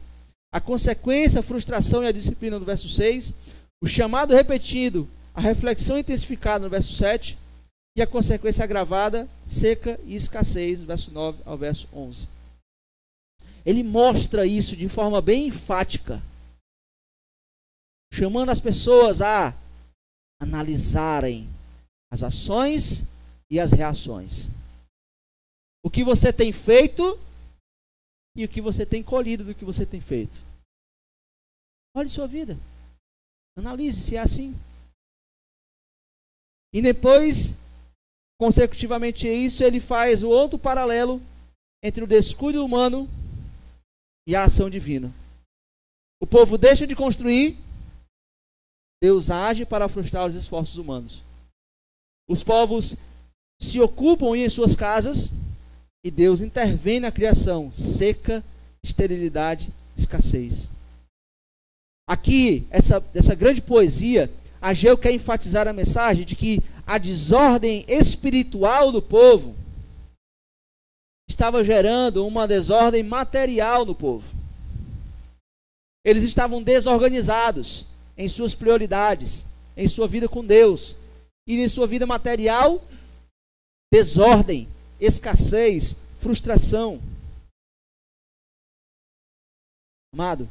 a consequência, a frustração e a disciplina no verso 6, o chamado repetido, a reflexão intensificada no verso 7, e a consequência agravada, seca e escassez, do verso 9 ao verso 11. Ele mostra isso de forma bem enfática, chamando as pessoas a analisarem as ações e as reações. O que você tem feito e o que você tem colhido do que você tem feito. Olhe sua vida. Analise se é assim. E depois, consecutivamente a isso, ele faz o outro paralelo entre o descuido humano e a ação divina. O povo deixa de construir, Deus age para frustrar os esforços humanos. Os povos se ocupam em suas casas e Deus intervém na criação, seca, esterilidade, escassez. Aqui, essa grande poesia, Ageu quer enfatizar a mensagem de que a desordem espiritual do povo estava gerando uma desordem material no povo. Eles estavam desorganizados em suas prioridades, em sua vida com Deus. E em sua vida material, desordem, escassez, frustração. Amado,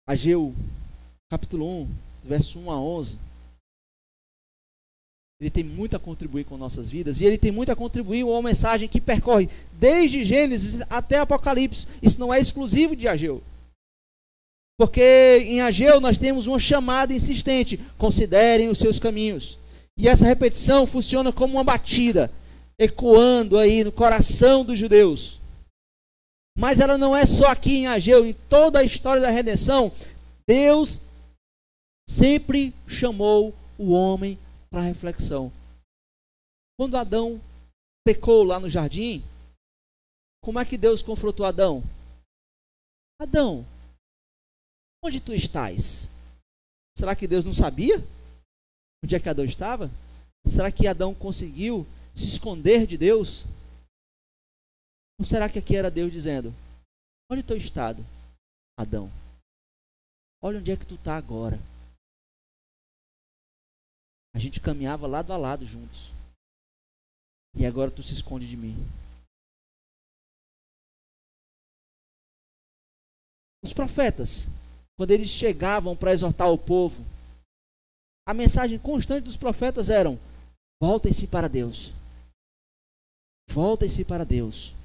Ageu, capítulo 1, verso 1 a 11, ele tem muito a contribuir com nossas vidas, e ele tem muito a contribuir com uma mensagem que percorre desde Gênesis até Apocalipse. Isso não é exclusivo de Ageu. Porque em Ageu nós temos uma chamada insistente: considerem os seus caminhos. E essa repetição funciona como uma batida, ecoando aí no coração dos judeus. Mas ela não é só aqui em Ageu. Em toda a história da redenção, Deus sempre chamou o homem para reflexão. Quando Adão pecou lá no jardim, como é que Deus confrontou Adão? Adão, onde tu estás? Será que Deus não sabia onde é que Adão estava? Será que Adão conseguiu se esconder de Deus? Ou será que aqui era Deus dizendo: olha o teu estado, Adão, olha onde é que tu está agora. A gente caminhava lado a lado juntos, e agora tu se esconde de mim. Os profetas, quando eles chegavam para exortar o povo, a mensagem constante dos profetas era: voltem-se para Deus. Voltem-se para Deus.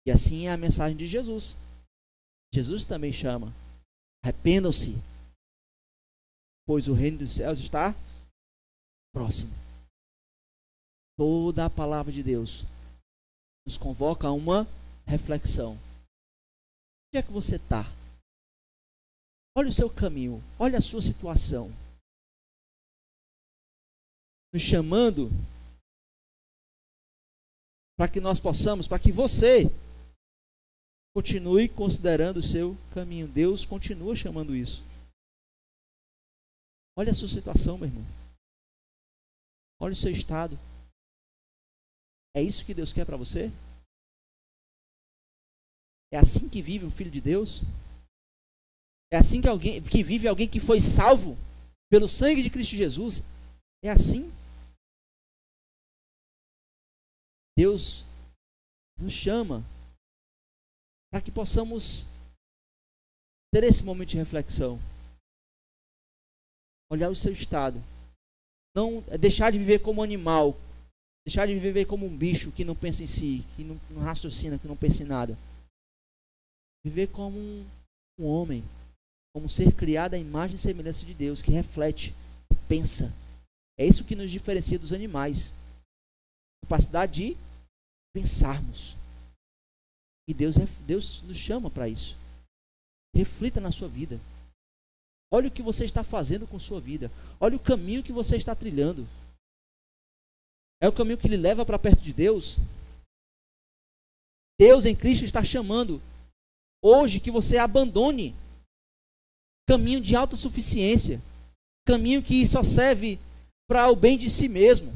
E assim é a mensagem de Jesus. Jesus também chama: arrependam-se, pois o reino dos céus está próximo. Toda a palavra de Deus nos convoca a uma reflexão. Onde é que você está? Olha o seu caminho, olha a sua situação. Nos chamando para que nós possamos, para que você continue considerando o seu caminho. Deus continua chamando isso. Olha a sua situação, meu irmão. Olha o seu estado. É isso que Deus quer para você? É assim que vive um filho de Deus? É assim que vive alguém que foi salvo pelo sangue de Cristo Jesus? É assim? Deus nos chama para que possamos ter esse momento de reflexão. Olhar o seu estado. Não deixar de viver como animal. Deixar de viver como um bicho que não pensa em si, que não raciocina, que não pensa em nada. Viver como um homem, como um ser criado à imagem e semelhança de Deus, que reflete, que pensa. É isso que nos diferencia dos animais. Capacidade de pensarmos. E Deus nos chama para isso. Reflita na sua vida. Olha o que você está fazendo com sua vida. Olha o caminho que você está trilhando. É o caminho que lhe leva para perto de Deus? Deus em Cristo está chamando hoje que você abandone caminho de autossuficiência, caminho que só serve para o bem de si mesmo,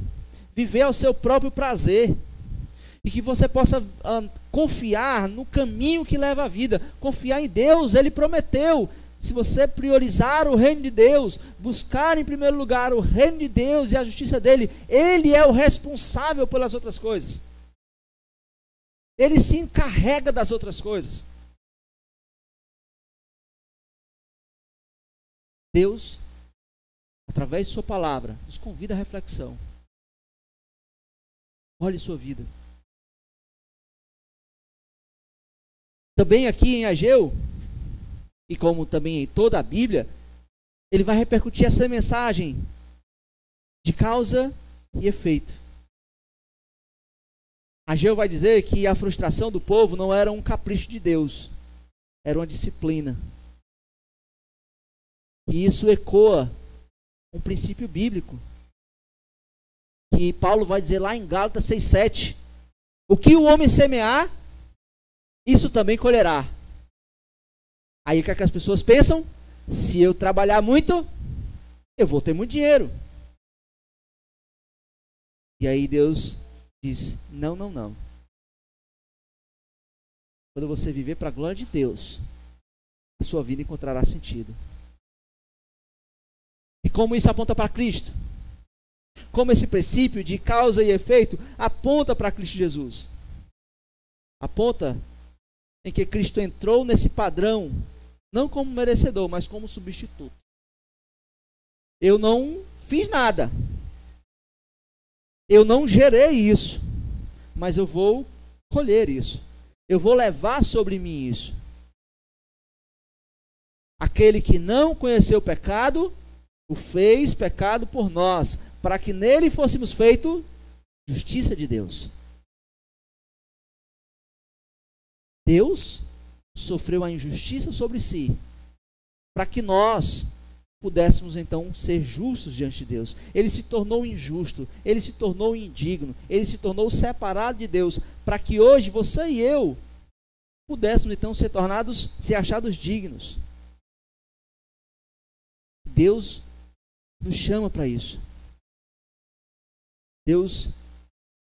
viver ao seu próprio prazer, e que você possa confiar no caminho que leva à vida, confiar em Deus. Ele prometeu: se você priorizar o reino de Deus, buscar em primeiro lugar o reino de Deus e a justiça dele, ele é o responsável pelas outras coisas. Ele se encarrega das outras coisas. Deus, através de sua palavra, nos convida à reflexão. Olhe sua vida. Também aqui em Ageu, e como também em toda a Bíblia, ele vai repercutir essa mensagem de causa e efeito. Ageu vai dizer que a frustração do povo não era um capricho de Deus, era uma disciplina. E isso ecoa um princípio bíblico, que Paulo vai dizer lá em Gálatas 6:7. O que o homem semear, isso também colherá. Aí o que é que as pessoas pensam? Se eu trabalhar muito, eu vou ter muito dinheiro. E aí Deus diz: não, não, não. Quando você viver para a glória de Deus, a sua vida encontrará sentido. E como isso aponta para Cristo? Como esse princípio de causa e efeito aponta para Cristo Jesus? Aponta em que Cristo entrou nesse padrão, não como merecedor, mas como substituto. Eu não fiz nada. Eu não gerei isso. Mas eu vou colher isso. Eu vou levar sobre mim isso. Aquele que não conheceu o pecado, o fez pecado por nós, para que nele fôssemos feitos justiça de Deus. Deus sofreu a injustiça sobre si, para que nós pudéssemos então ser justos diante de Deus. Ele se tornou injusto, ele se tornou indigno, ele se tornou separado de Deus, para que hoje você e eu pudéssemos então ser achados dignos. Deus nos chama para isso. Deus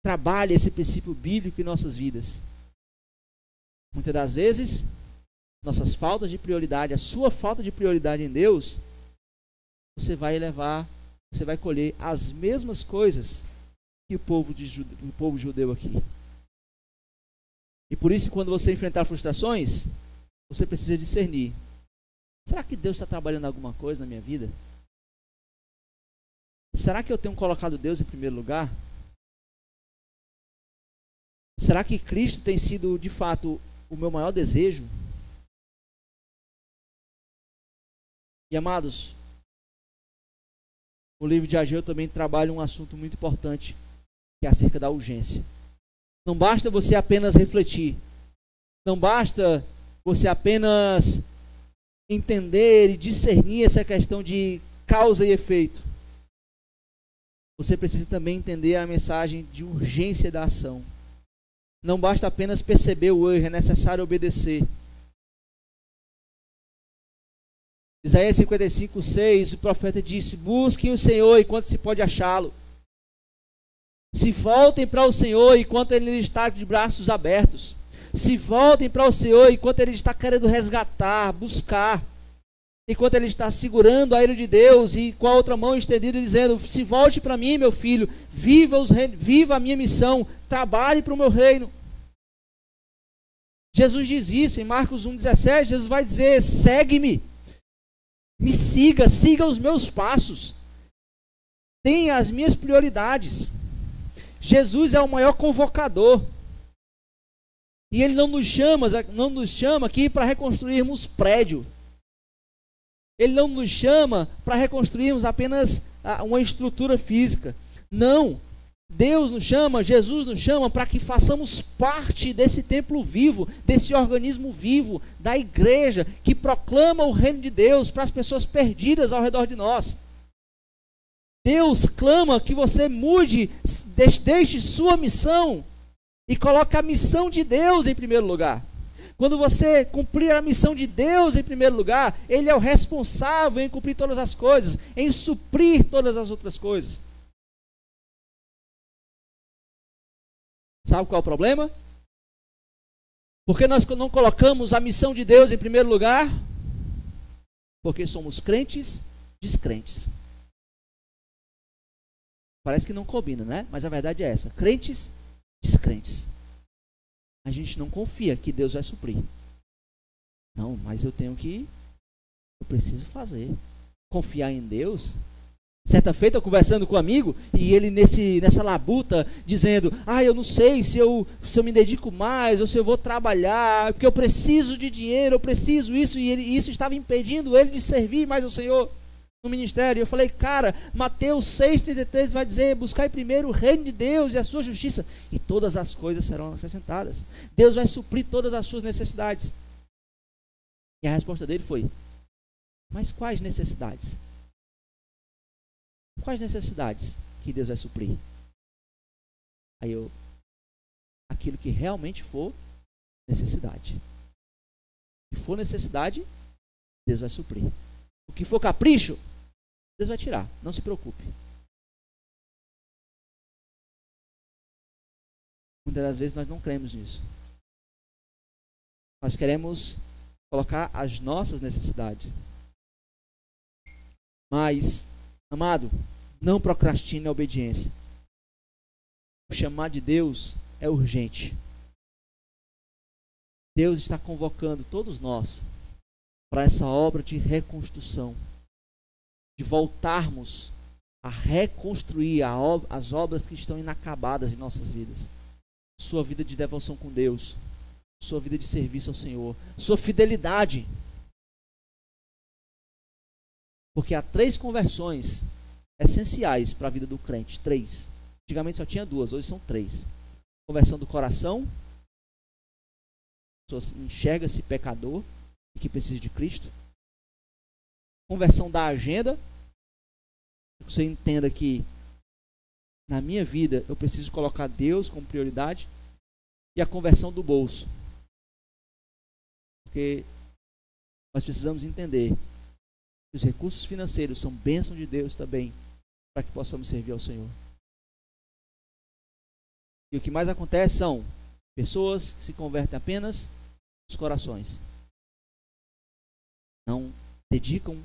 trabalha esse princípio bíblico em nossas vidas. Muitas das vezes, nossas faltas de prioridade, a sua falta de prioridade em Deus, você vai colher as mesmas coisas que o povo judeu aqui. E por isso, quando você enfrentar frustrações, você precisa discernir: será que Deus está trabalhando alguma coisa na minha vida? Será que eu tenho colocado Deus em primeiro lugar? Será que Cristo tem sido, de fato, o meu maior desejo? E, amados, o livro de Ageu também trabalha um assunto muito importante, que é acerca da urgência. Não basta você apenas refletir. Não basta você apenas entender e discernir essa questão de causa e efeito. Você precisa também entender a mensagem de urgência da ação. Não basta apenas perceber o erro, é necessário obedecer. Isaías 55:6, o profeta disse: busquem o Senhor enquanto se pode achá-lo. Se voltem para o Senhor enquanto Ele está de braços abertos. Se voltem para o Senhor enquanto Ele está querendo resgatar, buscar. Enquanto Ele está segurando a ira de Deus e com a outra mão estendida dizendo: se volte para mim, meu filho, viva a minha missão, trabalhe para o meu reino. Jesus diz isso em Marcos 1,17, Jesus vai dizer: segue-me, me siga os meus passos, tenha as minhas prioridades. Jesus é o maior convocador. E Ele não nos chama aqui para reconstruirmos prédio. Ele não nos chama para reconstruirmos apenas uma estrutura física. Não. Deus nos chama, Jesus nos chama para que façamos parte desse templo vivo, desse organismo vivo, da igreja que proclama o reino de Deus para as pessoas perdidas ao redor de nós. Deus clama que você mude, deixe sua missão e coloque a missão de Deus em primeiro lugar. Quando você cumprir a missão de Deus em primeiro lugar, Ele é o responsável em cumprir todas as coisas, em suprir todas as outras coisas. Sabe qual é o problema? Porque nós não colocamos a missão de Deus em primeiro lugar? Porque somos crentes descrentes. Parece que não combina, né? Mas a verdade é essa: crentes descrentes. A gente não confia que Deus vai suprir. Não, mas eu preciso fazer. Confiar em Deus. Certa feita eu conversando com um amigo, e ele nessa labuta, dizendo: eu não sei se eu me dedico mais, ou se eu vou trabalhar, porque eu preciso de dinheiro, eu preciso isso, e isso estava impedindo ele de servir mais ao Senhor no ministério. Eu falei: cara, Mateus 6,33 vai dizer: buscai primeiro o reino de Deus e a sua justiça, e todas as coisas serão acrescentadas. Deus vai suprir todas as suas necessidades. E a resposta dele foi: mas quais necessidades? Quais necessidades que Deus vai suprir? Aí aquilo que realmente for necessidade. Se for necessidade, Deus vai suprir. O que for capricho, Deus vai tirar. Não se preocupe. Muitas das vezes nós não cremos nisso. Nós queremos colocar as nossas necessidades. Mas, amado, não procrastine a obediência. O chamado de Deus é urgente. Deus está convocando todos nós para essa obra de reconstrução, de voltarmos a reconstruir as obras que estão inacabadas em nossas vidas. Sua vida de devoção com Deus, sua vida de serviço ao Senhor, sua fidelidade. Porque há 3 conversões essenciais para a vida do crente. 3. Antigamente só tinha 2, hoje são 3. Conversão do coração. A pessoa enxerga-se pecador e que precisa de Cristo. Conversão da agenda. Você entenda que na minha vida eu preciso colocar Deus como prioridade. E a conversão do bolso. Porque nós precisamos entender que os recursos financeiros são bênção de Deus também, para que possamos servir ao Senhor. E o que mais acontece são pessoas que se convertem apenas nos corações. Não dedicam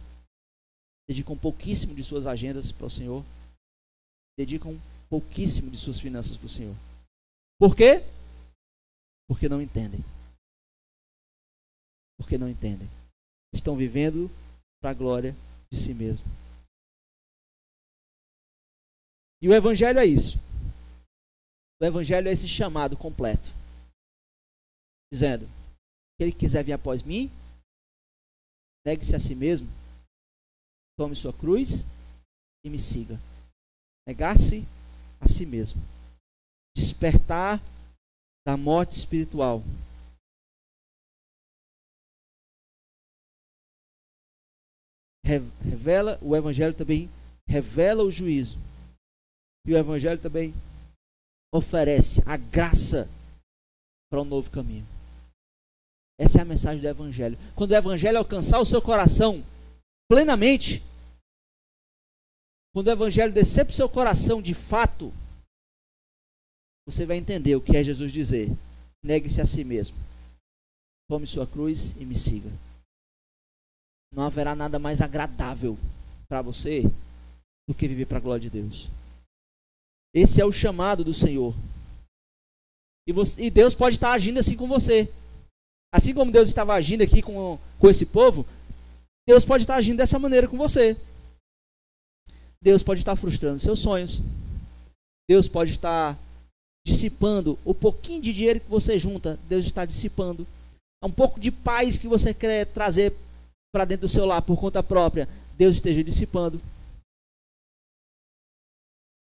pouquíssimo de suas agendas para o Senhor. Dedicam pouquíssimo de suas finanças para o Senhor. Por quê? Porque não entendem. Porque não entendem. Estão vivendo para a glória de si mesmo. E o Evangelho é isso. O evangelho é esse chamado completo, dizendo: aquele que quiser vir após mim, negue-se a si mesmo, tome sua cruz e me siga. Negar-se a si mesmo. Despertar da morte espiritual. Revela, o evangelho também revela o juízo. E o evangelho também oferece a graça para um novo caminho. Essa é a mensagem do evangelho. Quando o evangelho alcançar o seu coração plenamente, quando o evangelho descer para o seu coração de fato, você vai entender o que é Jesus dizer: negue-se a si mesmo, tome sua cruz e me siga. Não haverá nada mais agradável para você do que viver para a glória de Deus. Esse é o chamado do Senhor. E Deus pode estar agindo assim com você. Assim como Deus estava agindo aqui com esse povo, Deus pode estar agindo dessa maneira com você. Deus pode estar frustrando seus sonhos. Deus pode estar dissipando o pouquinho de dinheiro que você junta. Deus está dissipando. Um pouco de paz que você quer trazer para dentro do seu lar por conta própria, Deus esteja dissipando.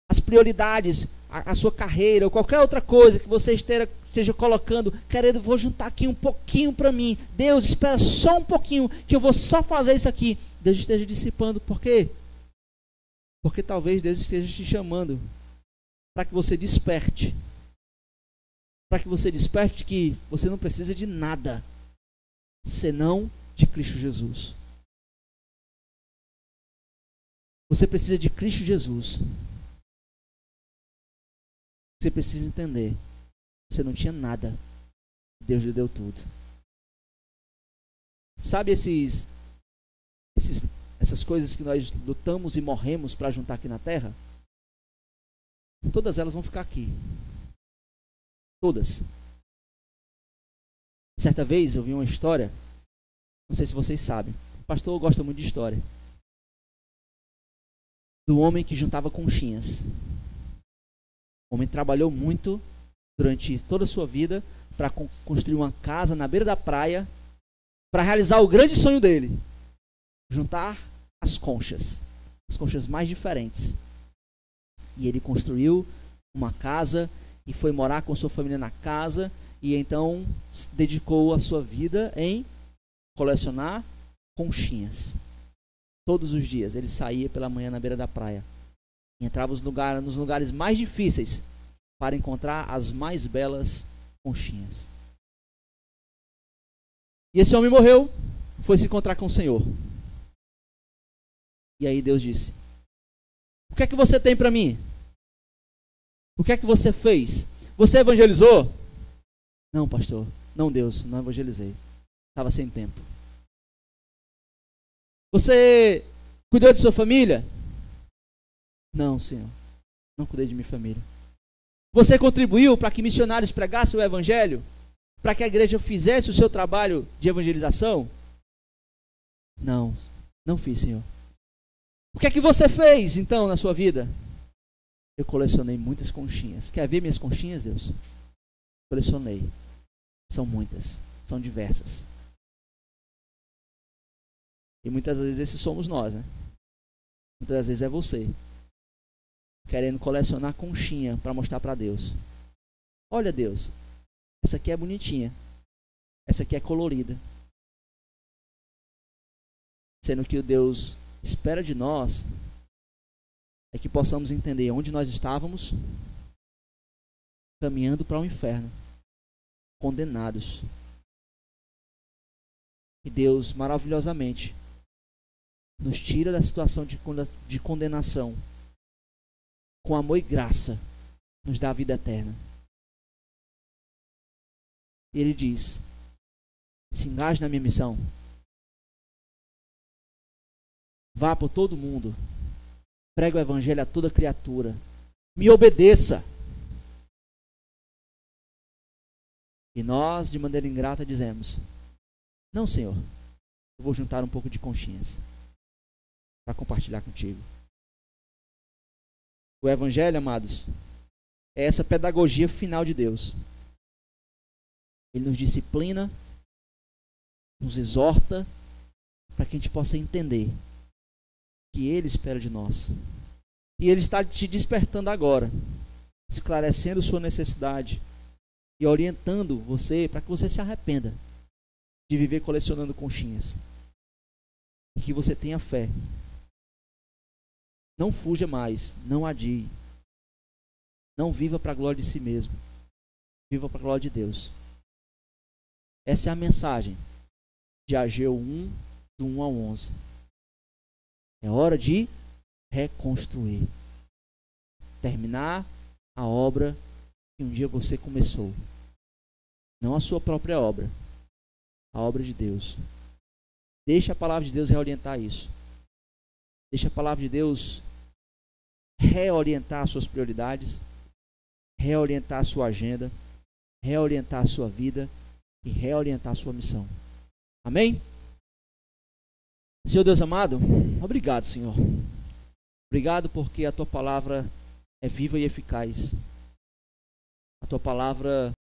As prioridades, a sua carreira, ou qualquer outra coisa que você esteja colocando, querendo, vou juntar aqui um pouquinho para mim. Deus, espera só um pouquinho, que eu vou só fazer isso aqui. Deus esteja dissipando. Por quê? Porque talvez Deus esteja te chamando para que você desperte. Para que você desperte que você não precisa de nada, senão de Cristo Jesus. Você precisa de Cristo Jesus. Você precisa entender: você não tinha nada, Deus lhe deu tudo. Sabe essas coisas que nós lutamos e morremos para juntar aqui na terra? Todas elas vão ficar aqui. Todas. Certa vez eu vi uma história, não sei se vocês sabem, o pastor gosta muito de história, do homem que juntava conchinhas. O homem trabalhou muito durante toda a sua vida para construir uma casa na beira da praia, para realizar o grande sonho dele: juntar as conchas mais diferentes. E ele construiu uma casa e foi morar com sua família na casa, e então dedicou a sua vida em colecionar conchinhas. Todos os dias ele saía pela manhã na beira da praia, entrava nos lugares mais difíceis para encontrar as mais belas conchinhas. E esse homem morreu, foi se encontrar com o Senhor. E aí Deus disse: o que é que você tem para mim? O que é que você fez? Você evangelizou? Não, pastor. Não, Deus, não evangelizei. Estava sem tempo. Você cuidou de sua família? Não, Senhor. Não cuidei de minha família. Você contribuiu para que missionários pregassem o evangelho? Para que a igreja fizesse o seu trabalho de evangelização? Não, não fiz, Senhor. O que é que você fez, então, na sua vida? Eu colecionei muitas conchinhas. Quer ver minhas conchinhas, Deus? Colecionei. São muitas, são diversas. E muitas vezes esses somos nós, né? Muitas vezes é você, querendo colecionar conchinha para mostrar para Deus. Olha, Deus, essa aqui é bonitinha. Essa aqui é colorida. Sendo que o Deus espera de nós é que possamos entender onde nós estávamos, caminhando para o inferno, condenados. E Deus maravilhosamente nos tira da situação de condenação, com amor e graça, nos dá a vida eterna. Ele diz: se engaje na minha missão, vá por todo mundo, pregue o evangelho a toda criatura, me obedeça. E nós, de maneira ingrata, dizemos: não, Senhor, eu vou juntar um pouco de conchinhas para compartilhar contigo. O evangelho, amados, é essa pedagogia final de Deus. Ele nos disciplina, nos exorta, para que a gente possa entender o que Ele espera de nós. E Ele está te despertando agora, esclarecendo sua necessidade e orientando você para que você se arrependa de viver colecionando conchinhas. E que você tenha fé. Não fuja mais, não adie. Não viva para a glória de si mesmo. Viva para a glória de Deus. Essa é a mensagem de Ageu 1, do 1 ao 11. É hora de reconstruir. Terminar a obra que um dia você começou. Não a sua própria obra. A obra de Deus. Deixa a palavra de Deus reorientar isso. Deixa a palavra de Deus reorientar as suas prioridades, reorientar a sua agenda, reorientar a sua vida e reorientar a sua missão. Amém? Senhor Deus amado, obrigado, Senhor. Obrigado porque a tua palavra é viva e eficaz. A tua palavra